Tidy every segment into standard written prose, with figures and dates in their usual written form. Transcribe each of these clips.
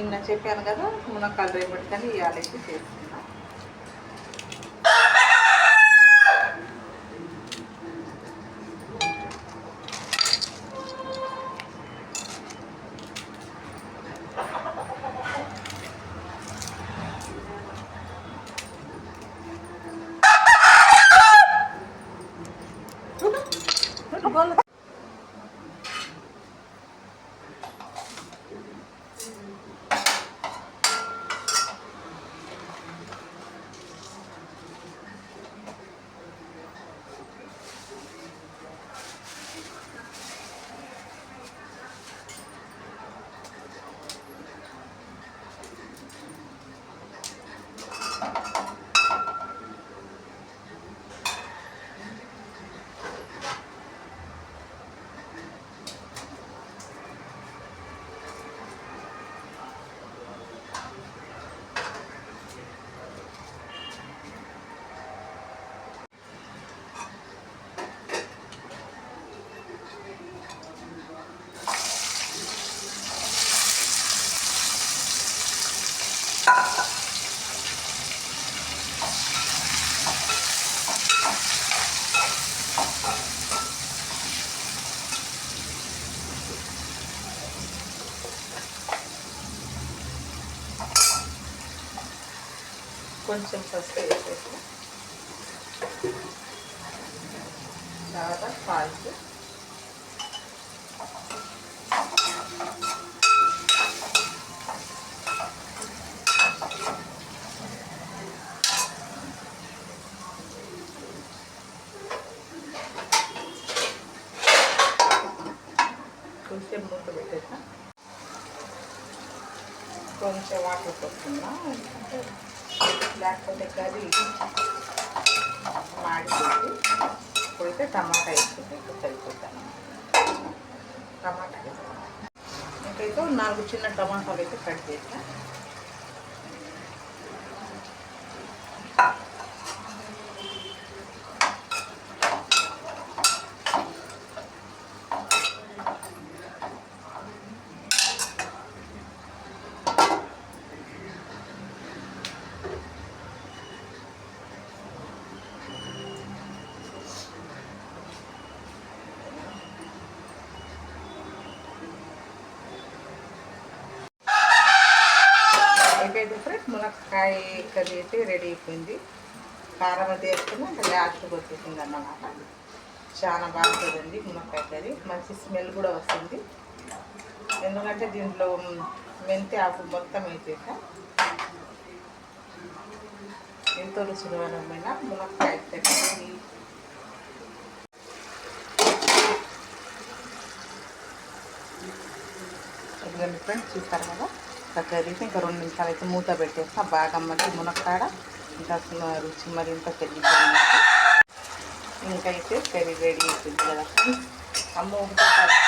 నిన్న చెప్పాను కదా మునక్కాయలు రేపటికని ఇవాళకి చేస్తున్నా. కొంచెం పసుపు వేసేసి తర్వాత సాల్ట్, కొంచెం మూత పెట్టేసా, కొంచెం వాటర్ పోస్తున్నా ఎందుకంటే లేకపోతే కర్రీ మాడిపోయి. ఇప్పుడైతే టమాటా వేసుకుంటే ఇప్పుడు సరిపోతాను. టమాటా వేస్తాను. ఇంకైతే 4 చిన్న టమాటాలు అయితే కట్ చేసాను. అయితే ఫ్రెండ్స్ మునక్కాయ కర్రీ అయితే రెడీ అయిపోయింది. కారం అయితే వేసుకుని అంటే లాస్ట్కి వచ్చేసింది అన్నమాట. చాలా బాగుంటుందండి మునక్కాయ కర్రీ. మంచి స్మెల్ కూడా వస్తుంది. ఎందుకంటే దీంట్లో మెంతి ఆకు మొత్తం వేసేసా. ఎంతో రుచికరమైన మునక్కాయ కర్రీ. ఫ్రెండ్స్ చూస్తారు కదా కర్రీకి ఇంకా 2 నిమిషాలు అయితే మూత పెట్టేస్తా. బాగా మళ్ళీ మునక్కాడ ఇంకా రుచి మరింత పెరిగిపోయింది. ఇంకైతే కర్రీ రెడీ అయిపోయింది కదా ఫ్రెండ్స్. అమ్మ 1వ తారీఖు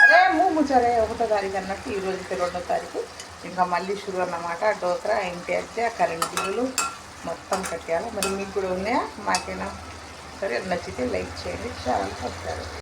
అరే ముచ్చరే 1వ తారీఖు అన్నట్టు ఈరోజు 2వ తారీఖు ఇంకా మళ్ళీ షురు అన్నమాట. డోక్రా ఇంటి అయితే కరెంట్ బిల్లులు మొత్తం కట్టేయాలి. మరి మీకు కూడా ఉన్నాయా? మాకేనా? సరే నచ్చితే లైక్ చేయండి, ఛానల్ సబ్స్క్రైబ్.